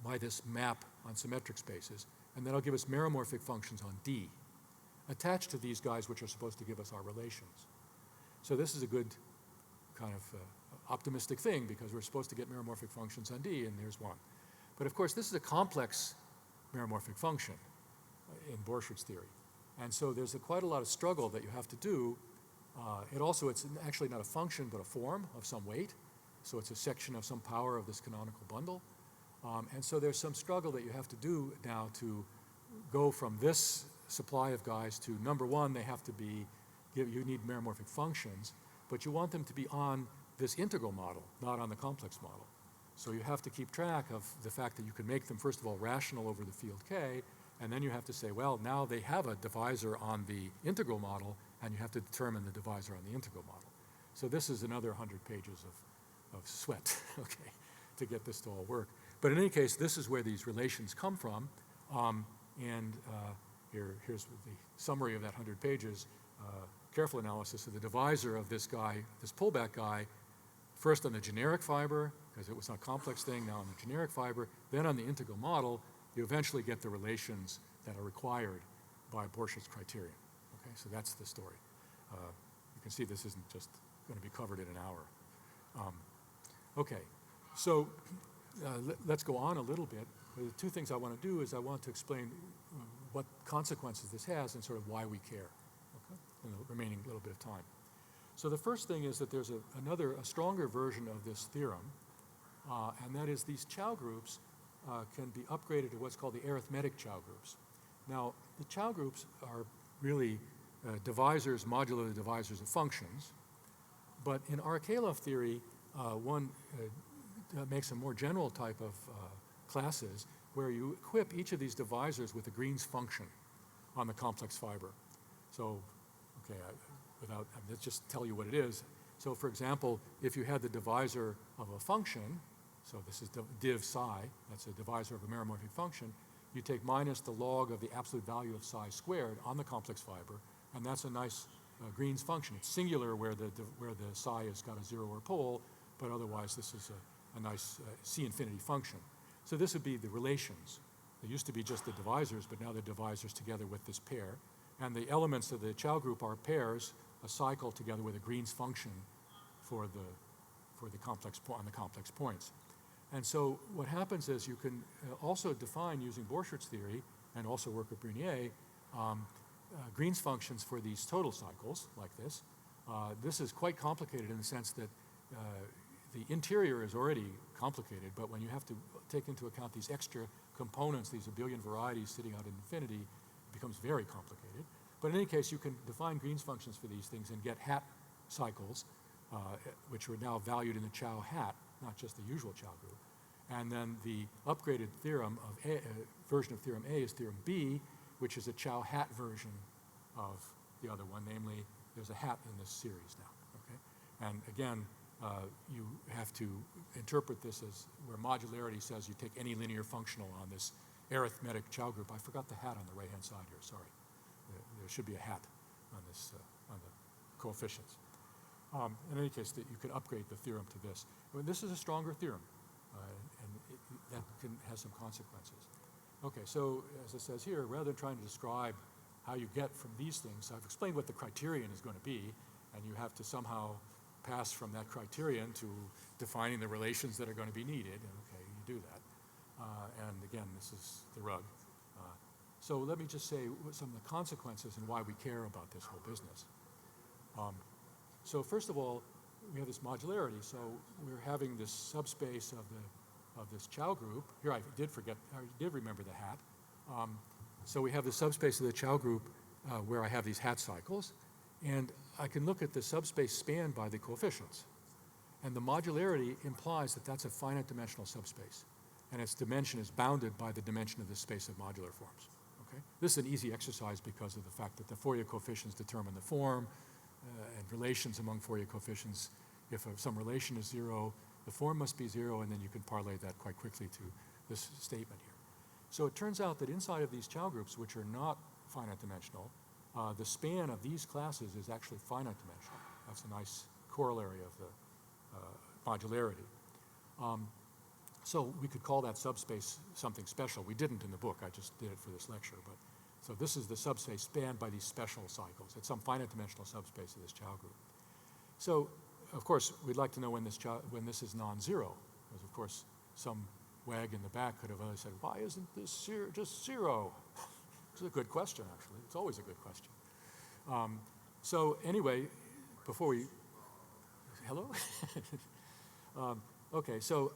by this map on symmetric spaces, and that'll give us meromorphic functions on D, attached to these guys which are supposed to give us our relations. So this is a good kind of optimistic thing because we're supposed to get meromorphic functions on D, and there's one. But of course, this is a complex meromorphic function in Borchertz theory. And so there's quite a lot of struggle that you have to do. It's actually not a function, but a form of some weight. So it's a section of some power of this canonical bundle. And so there's some struggle that you have to do now to go from this supply of guys to, number one, they have to be, you need meromorphic functions, but you want them to be on this integral model, not on the complex model. So you have to keep track of the fact that you can make them, first of all, rational over the field K, and then you have to say, well, now they have a divisor on the integral model, and you have to determine the divisor on the integral model. So this is another 100 pages of sweat, okay, to get this to all work. But in any case, this is where these relations come from, here's the summary of that 100 pages, careful analysis of the divisor of this guy, this pullback guy, first on the generic fiber, because it was not a complex thing, now on the generic fiber, then on the integral model, you eventually get the relations that are required by Borchertz criterion. Okay, so that's the story. You can see this isn't just going to be covered in an hour. Okay, so let's go on a little bit. The two things I want to do is I want to explain what consequences this has and sort of why we care, okay, in the remaining little bit of time. So the first thing is that there's a stronger version of this theorem, and that is these Chow groups can be upgraded to what's called the arithmetic Chow groups. Now, the Chow groups are really divisors, modular divisors of functions, but in Arkelov theory, one makes a more general type of classes where you equip each of these divisors with a Green's function on the complex fiber. So, okay, let's just tell you what it is. So for example, if you had the divisor of a function, so this is div psi, that's a divisor of a meromorphic function, you take minus the log of the absolute value of psi squared on the complex fiber, and that's a nice Green's function. It's singular where the psi has got a zero or pole, but otherwise this is a nice C infinity function. So this would be the relations. They used to be just the divisors, but now they're divisors together with this pair. And the elements of the Chow group are pairs, a cycle together with a Green's function for the complex on the complex points. And so what happens is you can also define using Borchertz theory and also work with Brunier Green's functions for these total cycles like this. This is quite complicated in the sense that the interior is already complicated, but when you have to take into account these extra components, these abelian varieties sitting out in infinity, it becomes very complicated. But in any case, you can define Green's functions for these things and get hat cycles, which are now valued in the Chow hat, not just the usual Chow group. And then the upgraded theorem of version of theorem A is theorem B, which is a Chow hat version of the other one, namely there's a hat in this series now. Okay? And again, you have to interpret this as where modularity says you take any linear functional on this arithmetic Chow group. I forgot the hat on the right-hand side here, sorry. There should be a hat on this, on the coefficients. In any case, that you could upgrade the theorem to this. I mean, this is a stronger theorem, and that has some consequences. Okay, so as it says here, rather than trying to describe how you get from these things, I've explained what the criterion is going to be, and you have to somehow pass from that criterion to defining the relations that are going to be needed. And okay, you do that. And again, this is the rug. So let me just say some of the consequences and why we care about this whole business. So first of all, we have this modularity. So we're having this subspace of this Chow group. Here I did remember the hat. So we have the subspace of the Chow group where I have these hat cycles. And I can look at the subspace spanned by the coefficients. And the modularity implies that that's a finite dimensional subspace, and its dimension is bounded by the dimension of the space of modular forms. Okay? This is an easy exercise because of the fact that the Fourier coefficients determine the form, and relations among Fourier coefficients. If some relation is 0, the form must be 0, and then you can parlay that quite quickly to this statement here. So it turns out that inside of these Chow groups, which are not finite dimensional, the span of these classes is actually finite dimensional. That's a nice corollary of the modularity. So we could call that subspace something special. We didn't in the book, I just did it for this lecture. But so this is the subspace spanned by these special cycles. It's some finite dimensional subspace of this Chow group. So, of course, we'd like to know when this is non-zero, because of course some wag in the back could have said, why isn't this just 0? It's a good question, actually. It's always a good question. So anyway, before we, hello? Okay, so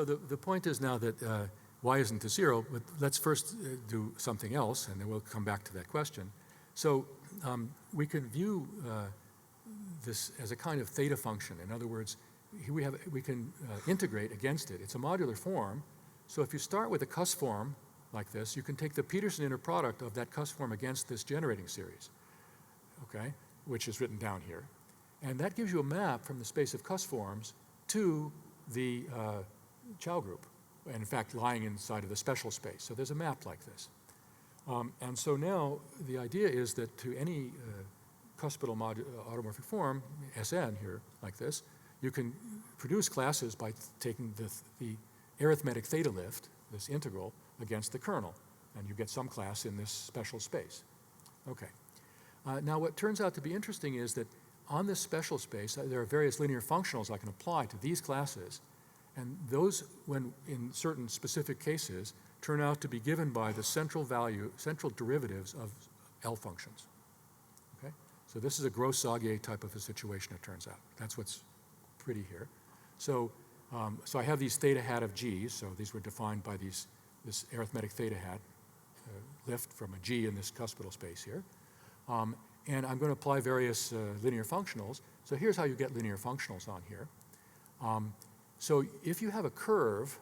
the point is now that why isn't this 0? But let's first do something else, and then we'll come back to that question. So we can view this as a kind of theta function. In other words, we can integrate against it. It's a modular form. So if you start with a Cuss form like this, you can take the Peterson inner product of that Cuss form against this generating series, okay, which is written down here. And that gives you a map from the space of Cuss forms to the Chow group, and in fact lying inside of the special space. So there's a map like this. And so now the idea is that to any cuspidal automorphic form, Sn here, like this, you can produce classes by taking the arithmetic theta lift, this integral, against the kernel, and you get some class in this special space. Okay. Now what turns out to be interesting is that on this special space, there are various linear functionals I can apply to these classes, and those, when in certain specific cases, turn out to be given by the central derivatives of L functions. Okay? So this is a Gros-Saugier type of a situation, it turns out. That's what's pretty here. So, so I have these theta hat of G's, so these were defined by this arithmetic theta hat lift from a G in this cuspidal space here. And I'm going to apply various linear functionals. So here's how you get linear functionals on here. So if you have a curve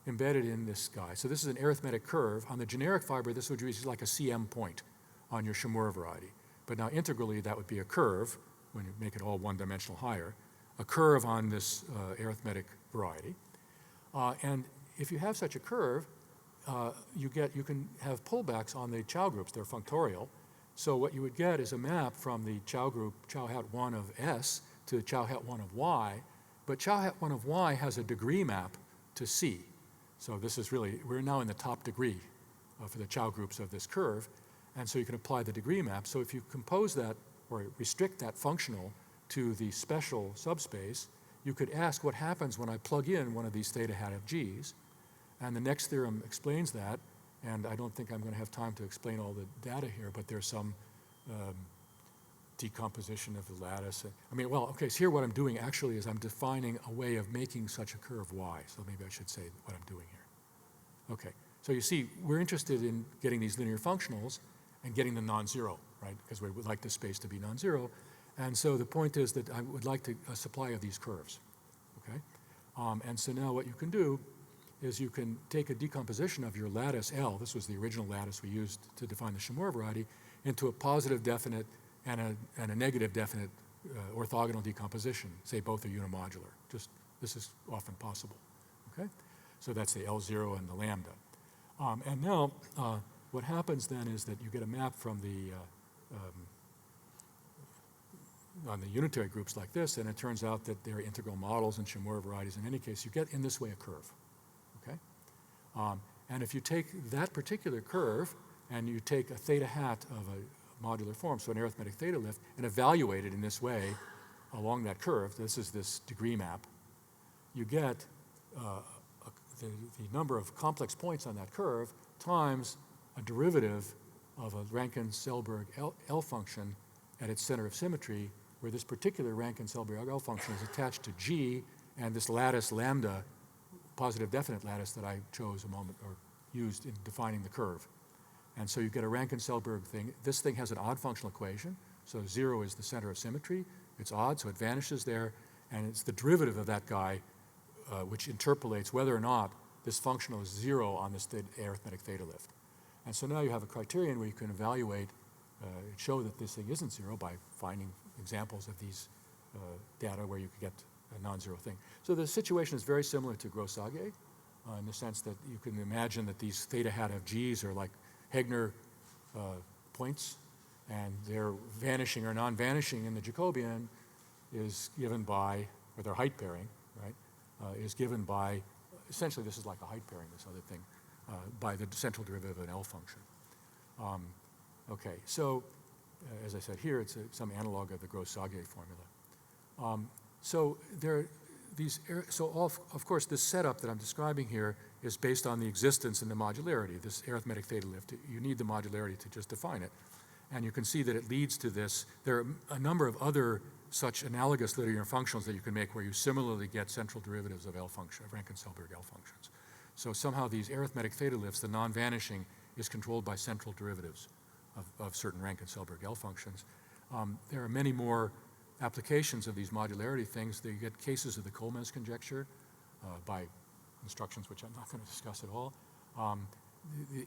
embedded in this guy, so this is an arithmetic curve. On the generic fiber, this would be like a CM point on your Shimura variety. But now integrally, that would be a curve, when you make it all one-dimensional higher, a curve on this arithmetic variety. And if you have such a curve, you can have pullbacks on the Chow groups. They're functorial. So what you would get is a map from the Chow group, Chow hat 1 of S, to Chow hat 1 of Y. But Chow hat 1 of Y has a degree map to C. So this is really, we're now in the top degree for the Chow groups of this curve. And so you can apply the degree map. So if you compose that or restrict that functional to the special subspace, you could ask what happens when I plug in one of these theta hat of G's. And the next theorem explains that. And I don't think I'm going to have time to explain all the data here, but there's some decomposition of the lattice. I mean, well, okay, so here what I'm doing actually is I'm defining a way of making such a curve Y. So maybe I should say what I'm doing here. Okay, so you see, we're interested in getting these linear functionals and getting them non-zero, right? Because we would like the space to be non-zero. And so the point is that I would like a supply of these curves, okay? And so now what you can do is you can take a decomposition of your lattice L, this was the original lattice we used to define the Shimura variety, into a positive definite and a negative definite orthogonal decomposition. Say both are unimodular. Just, this is often possible, okay? So that's the L0 and the lambda. And now what happens then is that you get a map from the on the unitary groups like this, and it turns out that they're integral models in Shimura varieties. In any case, you get in this way a curve, okay? And if you take that particular curve and you take a theta hat of a modular form, so an arithmetic theta lift, and evaluate it in this way along that curve, this is this degree map, you get the number of complex points on that curve times a derivative of a Rankin-Selberg L function at its center of symmetry, where this particular Rankin-Selberg L function is attached to G and this lattice lambda, positive definite lattice that I chose a moment, or used in defining the curve. And so you get a Rankin-Selberg thing. This thing has an odd functional equation, so 0 is the center of symmetry. It's odd, so it vanishes there. and it's the derivative of that guy which interpolates whether or not this functional is 0 on this arithmetic theta lift. And so now you have a criterion where you can evaluate, show that this thing isn't 0 by finding examples of these data where you could get a non-zero thing. So the situation is very similar to Gros-Sage in the sense that you can imagine that these theta hat of G's are like Heegner points, and their vanishing or non-vanishing in the Jacobian is given by, or their height pairing, right, is given by, essentially this is like a height pairing, this other thing, by the central derivative of an L function. Okay, so as I said here, it's some analog of the Gros-Sage formula. So there are these, of course, this setup that I'm describing here is based on the existence in the modularity, this arithmetic theta lift. You need the modularity to just define it. And you can see that it leads to this. There are a number of other such analogous linear functionals that you can make where you similarly get central derivatives of L function, of Rankin-Selberg L functions. So somehow these arithmetic theta lifts, the non-vanishing, is controlled by central derivatives of certain Rankin-Selberg L functions. There are many more applications of these modularity things. They get cases of the Kolmez conjecture by instructions which I'm not going to discuss at all.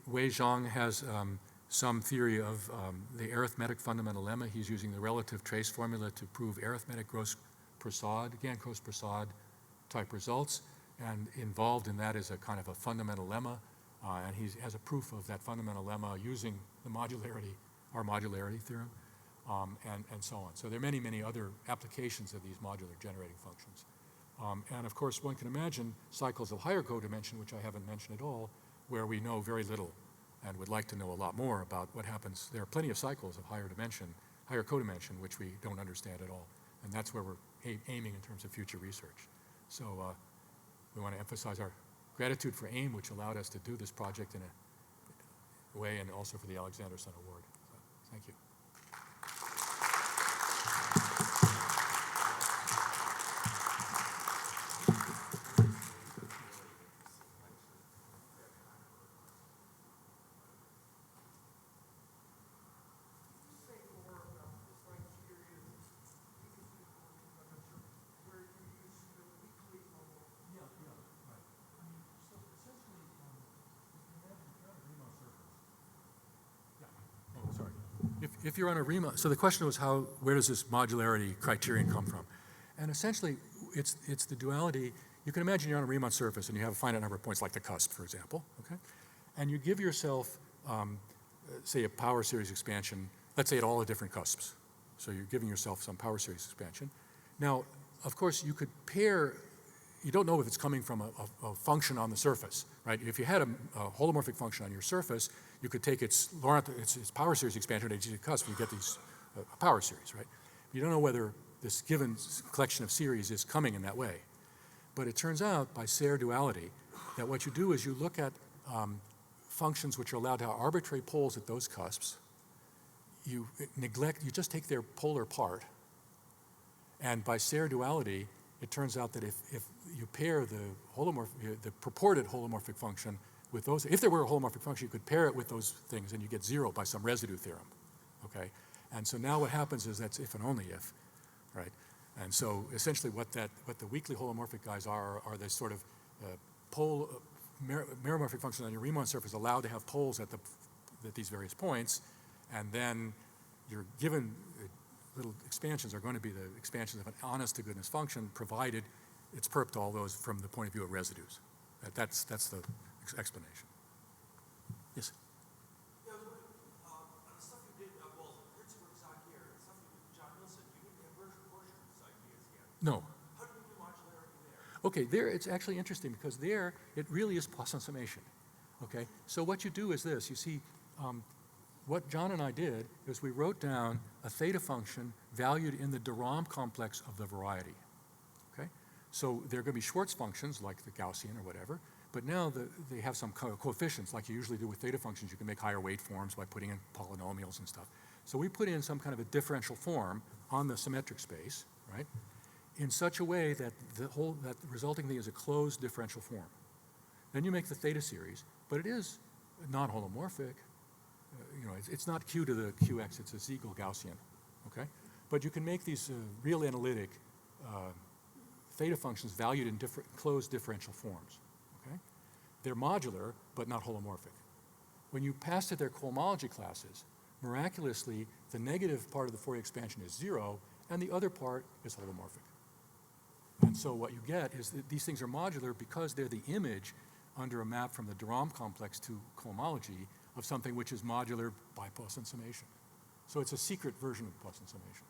Wei Zhang has some theory of the arithmetic fundamental lemma. He's using the relative trace formula to prove arithmetic Gross-Prasad, again, Gross-Prasad type results. And involved in that is a kind of a fundamental lemma. And he has a proof of that fundamental lemma using the modularity, our modularity theorem, and so on. So there are many, many other applications of these modular generating functions. And of course, one can imagine cycles of higher codimension, which I haven't mentioned at all, where we know very little and would like to know a lot more about what happens. There are plenty of cycles of higher codimension, which we don't understand at all. And that's where we're aiming in terms of future research. So we want to emphasize our gratitude for AIM, which allowed us to do this project in a way, and also for the Alexanderson Award. So, thank you. If you're on a Riemann, so the question was where does this modularity criterion come from? And essentially, it's the duality. You can imagine you're on a Riemann surface and you have a finite number of points like the cusp, for example, okay? And you give yourself, say, a power series expansion, let's say at all the different cusps. So you're giving yourself some power series expansion. Now, of course, you could pair, you don't know if it's coming from a function on the surface, right? If you had a holomorphic function on your surface, you could take its power series expansion at each cusp, you get these power series, right? You don't know whether this given collection of series is coming in that way. But it turns out, by Serre duality, that what you do is you look at functions which are allowed to have arbitrary poles at those cusps. You just take their polar part, and by Serre duality, it turns out that if you pair the purported holomorphic function with those, if there were a holomorphic function, you could pair it with those things and you get 0 by some residue theorem, okay? And so now what happens is that's if and only if, right? And so essentially what the weakly holomorphic guys are this sort of meromorphic function on your Riemann surface allowed to have poles at these various points, and then your given little expansions are going to be the expansions of an honest to goodness function, provided it's perp to all those from the point of view of residues. That's the explanation. Yes? Yeah, on the stuff you did, Hertzberg Zagier, and stuff you did with John Wilson, you didn't have version portion of this ideas yet. No. How do you do modularity there? Okay, there it's actually interesting because there it really is Poisson summation. Okay, so what you do is this. You see, what John and I did is we wrote down a theta function valued in the de Rham complex of the variety. Okay, so they're going to be Schwartz functions like the Gaussian or whatever. But now they have some coefficients, like you usually do with theta functions. You can make higher weight forms by putting in polynomials and stuff. So we put in some kind of a differential form on the symmetric space, right, in such a way that the resulting thing is a closed differential form. Then you make the theta series, but it is non-holomorphic. It's not Q to the QX, it's a Siegel Gaussian, okay? But you can make these real analytic theta functions valued in closed differential forms. Okay? They're modular, but not holomorphic. When you pass to their cohomology classes, miraculously, the negative part of the Fourier expansion is 0, and the other part is holomorphic. And so what you get is that these things are modular because they're the image under a map from the de Rham complex to cohomology of something which is modular by Poisson summation. So it's a secret version of Poisson summation.